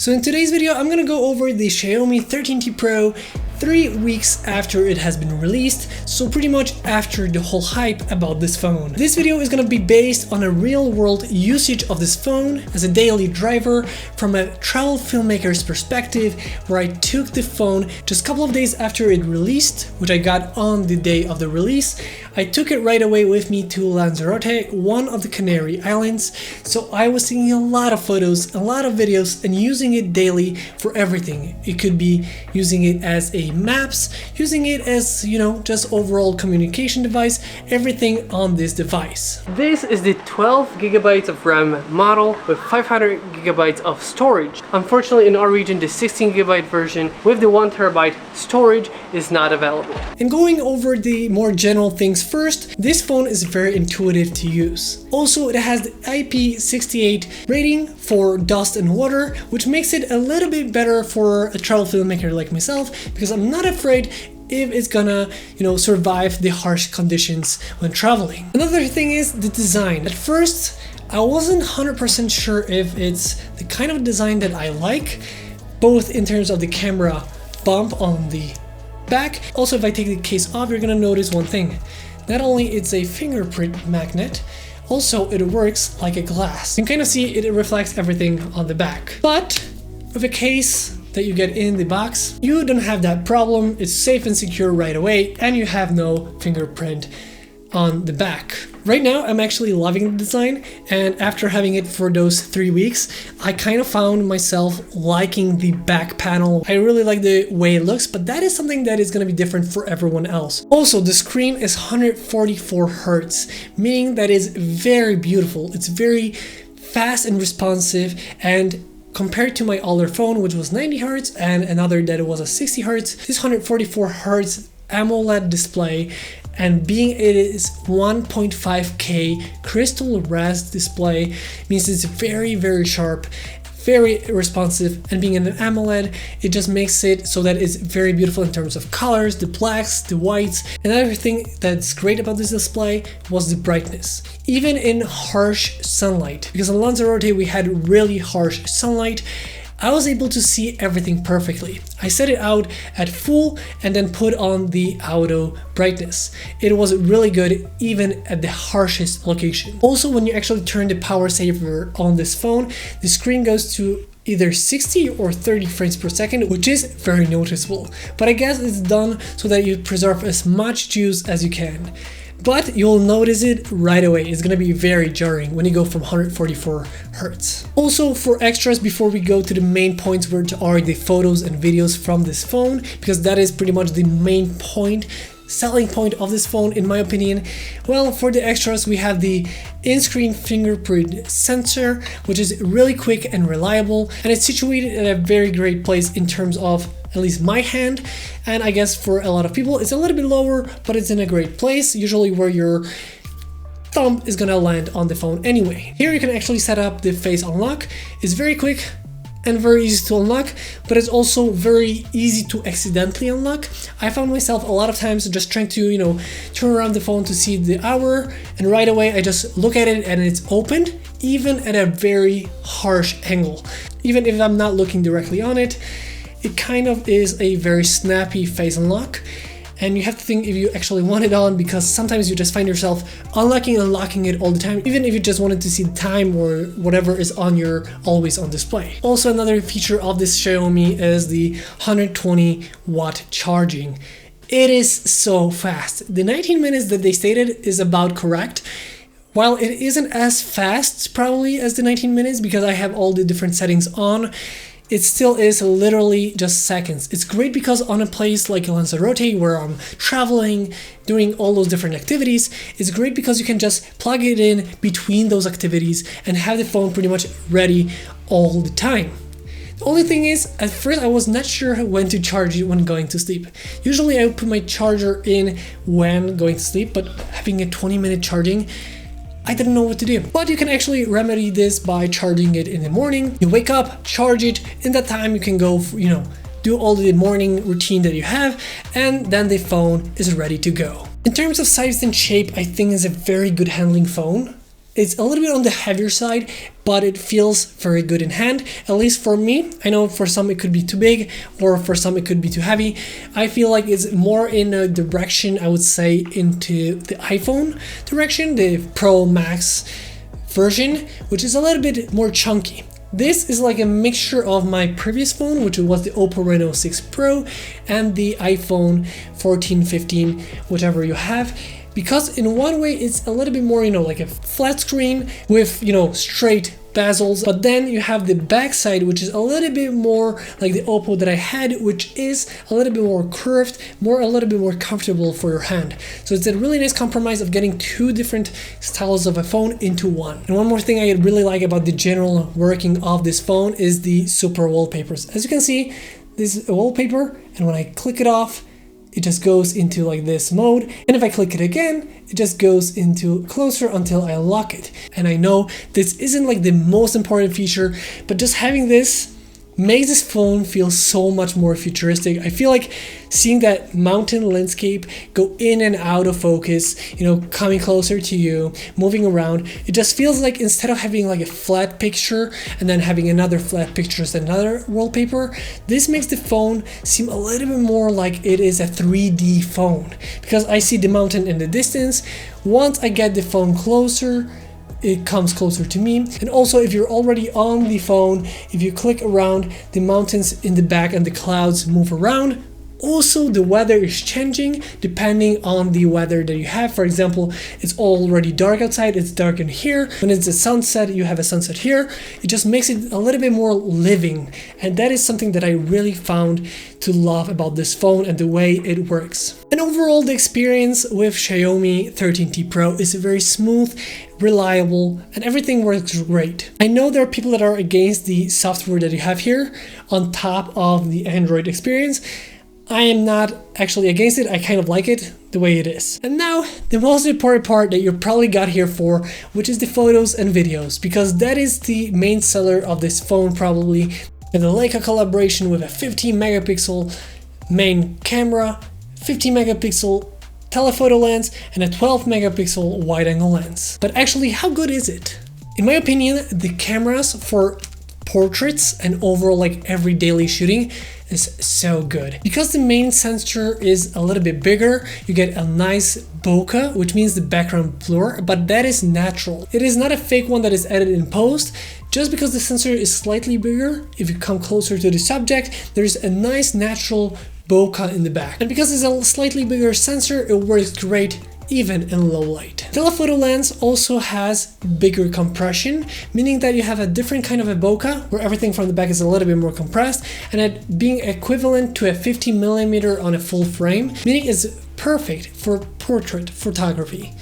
So in today's video, I'm gonna go over the Xiaomi 13T Pro 3 weeks after it has been released, so pretty much after the whole hype about this phone. This video is gonna be based on a real-world usage of this phone as a daily driver from a travel filmmaker's perspective, where I took the phone just a couple of days after it released, which I got on the day of the release. I took it right away with me to Lanzarote, one of the Canary Islands, so I was taking a lot of photos, a lot of videos, and using it daily for everything. It could be using it as a maps, using it as, just overall communication device, everything on this device. This is the 12 gigabytes of RAM model with 500 gigabytes of storage. Unfortunately, in our region, the 16 gigabyte version with the 1 terabyte storage is not available. And going over the more general things first, this phone is very intuitive to use. Also, it has the IP68 rating for dust and water, which makes it a little bit better for a travel filmmaker like myself, because I'm not afraid if it's gonna, survive the harsh conditions when traveling. Another thing is the design. At first, I wasn't 100% sure if it's the kind of design that I like, both in terms of the camera bump on the back. Also, if I take the case off, you're gonna notice one thing. Not only it's a fingerprint magnet, also it works like a glass. You can kind of see it reflects everything on the back. But with a case that you get in the box, you don't have that problem. It's safe and secure right away, and you have no fingerprint on the back. Right now, I'm actually loving the design, and after having it for those 3 weeks, I kind of found myself liking the back panel. I really like the way it looks, but that is something that is going to be different for everyone else. Also, the screen is 144 Hz, meaning that is very beautiful. It's very fast and responsive, and compared to my older phone, which was 90 Hz and another that was a 60 Hz, this 144 Hz AMOLED display, and being it is 1.5K crystal res display, means it's very, very sharp, very responsive, and being an AMOLED, it just makes it so that it's very beautiful in terms of colors, the blacks, the whites. Another thing that's great about this display was the brightness. Even in harsh sunlight, because on Lanzarote we had really harsh sunlight, I was able to see everything perfectly. I set it out at full and then put on the auto brightness. It was really good even at the harshest location. Also, when you actually turn the power saver on this phone, the screen goes to either 60 or 30 frames per second, which is very noticeable. But I guess it's done so that you preserve as much juice as you can. But you'll notice it right away. It's gonna be very jarring when you go from 144 Hz. Also, for extras, before we go to the main points where are the photos and videos from this phone, because that is pretty much the main selling point of this phone in my opinion. Well, for the extras, we have the in-screen fingerprint sensor, which is really quick and reliable, and it's situated at a very great place in terms of at least my hand, and I guess for a lot of people it's a little bit lower, but it's in a great place, usually where your thumb is gonna land on the phone anyway. Here you can actually set up the face unlock. It's very quick and very easy to unlock, but it's also very easy to accidentally unlock. I found myself a lot of times just trying to, turn around the phone to see the hour, and right away I just look at it and it's opened, even at a very harsh angle. Even if I'm not looking directly on it, it kind of is a very snappy face unlock, and you have to think if you actually want it on, because sometimes you just find yourself unlocking and unlocking it all the time, even if you just wanted to see the time or whatever is on your always on display. Also, another feature of this Xiaomi is the 120 watt charging. It is so fast. The 19 minutes that they stated is about correct. While it isn't as fast probably as the 19 minutes because I have all the different settings on, it still is literally just seconds. It's great because on a place like Lanzarote, where I'm traveling, doing all those different activities, it's great because you can just plug it in between those activities and have the phone pretty much ready all the time. The only thing is, at first I was not sure when to charge it when going to sleep. Usually I would put my charger in when going to sleep, but having a 20-minute charging, I didn't know what to do. But you can actually remedy this by charging it in the morning. You wake up, charge it, in that time you can go, do all the morning routine that you have, and then the phone is ready to go. In terms of size and shape, I think it's a very good handling phone. It's a little bit on the heavier side, but it feels very good in hand, at least for me. I know for some it could be too big, or for some it could be too heavy. I feel like it's more in a direction, I would say, into the iPhone direction, the Pro Max version, which is a little bit more chunky. This is like a mixture of my previous phone, which was the Oppo Reno 6 Pro, and the iPhone 14, 15, whatever you have. Because in one way it's a little bit more, like a flat screen with, straight bezels, but then you have the back side, which is a little bit more like the Oppo that I had, which is a little bit more curved, a little bit more comfortable for your hand. So it's a really nice compromise of getting two different styles of a phone into one. And one more thing I really like about the general working of this phone is the super wallpapers. As you can see, this is a wallpaper, and when I click it off, it just goes into like this mode, and if I click it again, it just goes into closer until I lock it. And I know this isn't like the most important feature, but just having this makes this phone feel so much more futuristic. I feel like seeing that mountain landscape go in and out of focus, coming closer to you, moving around, it just feels like instead of having like a flat picture and then having another flat picture as another wallpaper, this makes the phone seem a little bit more like it is a 3D phone, because I see the mountain in the distance. Once I get the phone closer, it comes closer to me. And also, if you're already on the phone, if you click around, the mountains in the back and the clouds move around. Also, the weather is changing depending on the weather that you have. For example, it's already dark outside, it's dark in here. When it's a sunset, you have a sunset here. It just makes it a little bit more living. And that is something that I really found to love about this phone and the way it works. And overall, the experience with Xiaomi 13T Pro is very smooth, reliable, and everything works great. I know there are people that are against the software that you have here on top of the Android experience. I am not actually against it. I kind of like it the way it is. And now, the most important part that you probably got here for, which is the photos and videos, because that is the main seller of this phone probably. And the Leica collaboration with a 15 megapixel main camera, 15 megapixel telephoto lens, and a 12 megapixel wide angle lens. But actually, how good is it? In my opinion, the cameras for portraits and overall like every daily shooting is so good. Because the main sensor is a little bit bigger, you get a nice bokeh, which means the background blur, but that is natural. It is not a fake one that is added in post. Just because the sensor is slightly bigger, if you come closer to the subject, there's a nice natural bokeh in the back. And because it's a slightly bigger sensor, it works great even in low light. Telephoto lens also has bigger compression, meaning that you have a different kind of a bokeh where everything from the back is a little bit more compressed, and it being equivalent to a 50mm on a full frame, meaning it's perfect for portrait photography.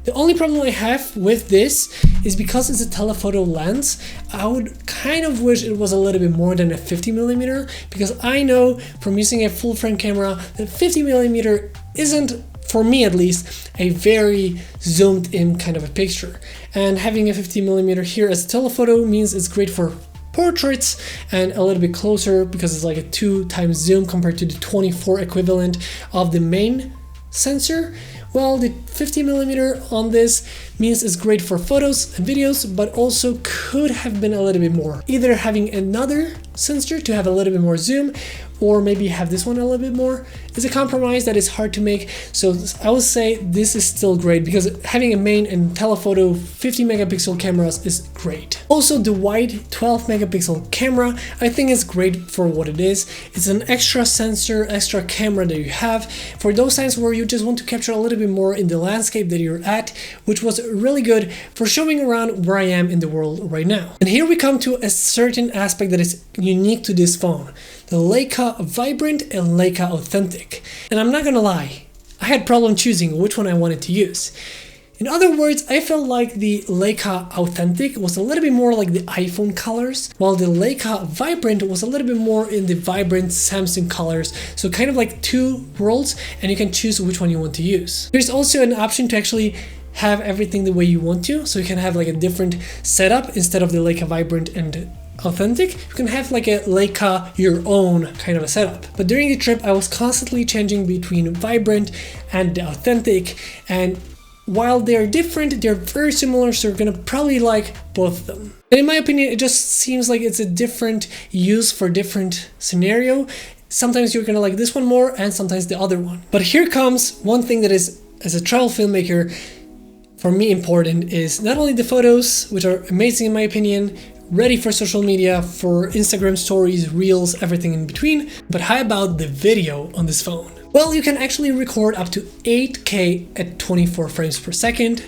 The only problem I have with this is because it's a telephoto lens, I would kind of wish it was a little bit more than a 50mm, because I know from using a full frame camera that 50mm isn't, for me at least, a very zoomed in kind of a picture. And having a 50mm here as a telephoto means it's great for portraits and a little bit closer because it's like a 2x zoom compared to the 24 equivalent of the main sensor. Well, the 50mm on this means it's great for photos and videos, but also could have been a little bit more. Either having another sensor to have a little bit more zoom, or maybe have this one a little bit more. It's a compromise that is hard to make, so I would say this is still great because having a main and telephoto 50 megapixel cameras is great. Also, the wide 12 megapixel camera I think is great for what it is. It's an extra sensor, extra camera that you have for those times where you just want to capture a little bit more in the landscape that you're at, which was really good for showing around where I am in the world right now. And here we come to a certain aspect that is unique to this phone. The Leica Vibrant and Leica Authentic. And I'm not gonna lie, I had problem choosing which one I wanted to use. In other words, I felt like the Leica Authentic was a little bit more like the iPhone colors, while the Leica Vibrant was a little bit more in the vibrant Samsung colors. So kind of like two worlds, and you can choose which one you want to use. There's also an option to actually have everything the way you want to, so you can have like a different setup instead of the Leica Vibrant and Authentic. You can have like a Leica your own kind of a setup. But during the trip I was constantly changing between Vibrant and the Authentic, and while they're different, they're very similar, so you're gonna probably like both of them. And in my opinion, it just seems like it's a different use for different scenario. Sometimes you're gonna like this one more and sometimes the other one. But here comes one thing that is, as a travel filmmaker, for me important is not only the photos, which are amazing in my opinion, ready for social media, for Instagram stories, reels, everything in between, but how about the video on this phone? Well, you can actually record up to 8K at 24 frames per second,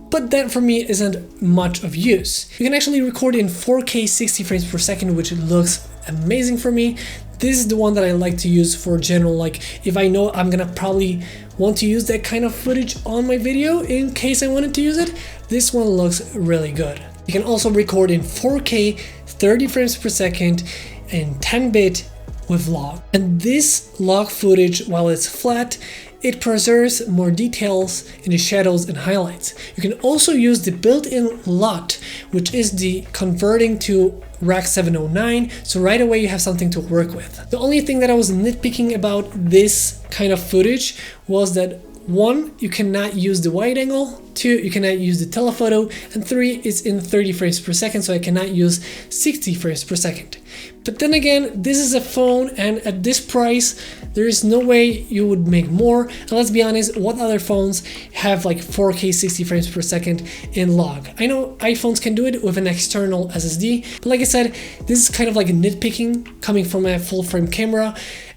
but that for me isn't much of use. You can actually record in 4K 60 frames per second, which looks amazing for me. This is the one that I like to use for general, like if I know I'm gonna probably want to use that kind of footage on my video in case I wanted to use it, this one looks really good. You can also record in 4K 30 frames per second and 10-bit with log. And this log footage, while it's flat, it preserves more details in the shadows and highlights. You can also use the built-in LUT, which is the converting to Rec 709, so right away you have something to work with. The only thing that I was nitpicking about this kind of footage was that 1, you cannot use the wide angle, 2, you cannot use the telephoto, and 3, it's in 30 frames per second, so I cannot use 60 frames per second. But then again, this is a phone, and at this price, there is no way you would make more. And let's be honest, what other phones have like 4K 60 frames per second in log? I know iPhones can do it with an external SSD, but like I said, this is kind of like a nitpicking coming from a full frame camera,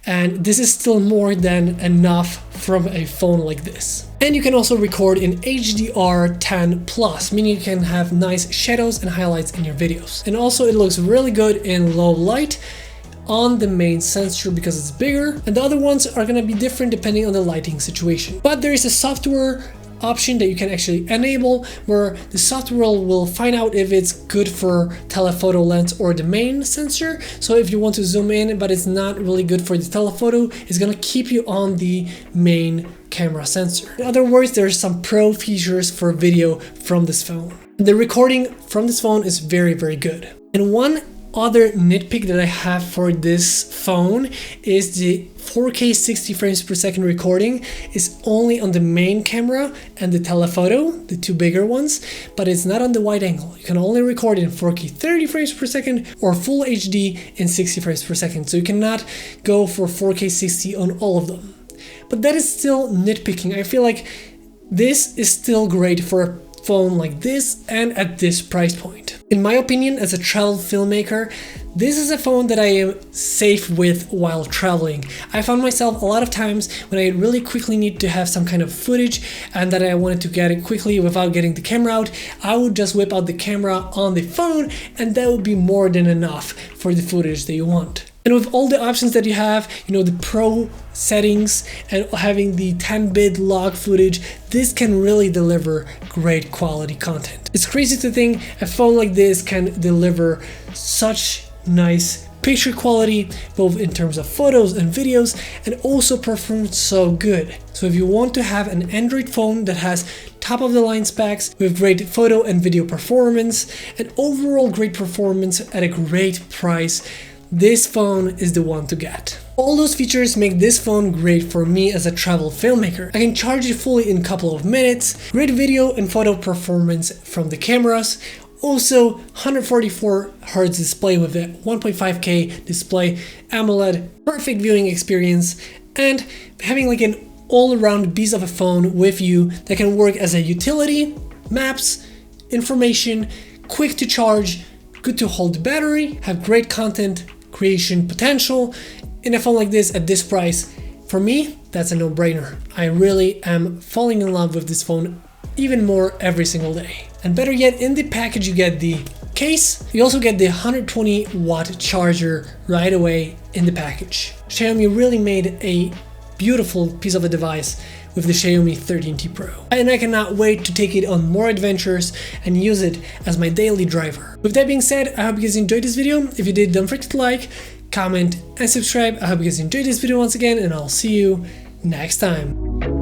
and this is still more than enough from a phone like this. And you can also record in HDR10+, meaning you can have nice shadows and highlights in your videos. And also it looks really good in low light on the main sensor because it's bigger, and the other ones are gonna be different depending on the lighting situation. But there is a software option that you can actually enable where the software will find out if it's good for telephoto lens or the main sensor. So if you want to zoom in but it's not really good for the telephoto, it's gonna keep you on the main camera sensor. In other words, there's some pro features for video from this phone. The recording from this phone is very, very good. And one other nitpick that I have for this phone is the 4K 60 frames per second recording is only on the main camera and the telephoto, the two bigger ones, but it's not on the wide angle. You can only record in 4K 30 frames per second or full HD in 60 frames per second. So you cannot go for 4K 60 on all of them. But that is still nitpicking. I feel like this is still great for a phone like this and at this price point. In my opinion, as a travel filmmaker, this is a phone that I am safe with while traveling. I found myself a lot of times when I really quickly need to have some kind of footage and that I wanted to get it quickly without getting the camera out, I would just whip out the camera on the phone and that would be more than enough for the footage that you want. And with all the options that you have, you know, the pro settings and having the 10-bit log footage, this can really deliver great quality content. It's crazy to think a phone like this can deliver such nice picture quality, both in terms of photos and videos, and also performs so good. So if you want to have an Android phone that has top of the line specs with great photo and video performance and overall great performance at a great price, this phone is the one to get. All those features make this phone great for me as a travel filmmaker. I can charge it fully in a couple of minutes, great video and photo performance from the cameras, also 144Hz display with a 1.5K display, AMOLED, perfect viewing experience, and having like an all-around beast of a phone with you that can work as a utility, maps, information, quick to charge, good to hold the battery, have great content creation potential. In a phone like this at this price, for me, that's a no-brainer. I really am falling in love with this phone even more every single day. And better yet, in the package you get the case, you also get the 120-watt charger right away in the package. Xiaomi really made a beautiful piece of a device with the Xiaomi 13T Pro. And I cannot wait to take it on more adventures and use it as my daily driver. With that being said, I hope you guys enjoyed this video. If you did, don't forget to like, comment, and subscribe. I hope you guys enjoyed this video once again, and I'll see you next time.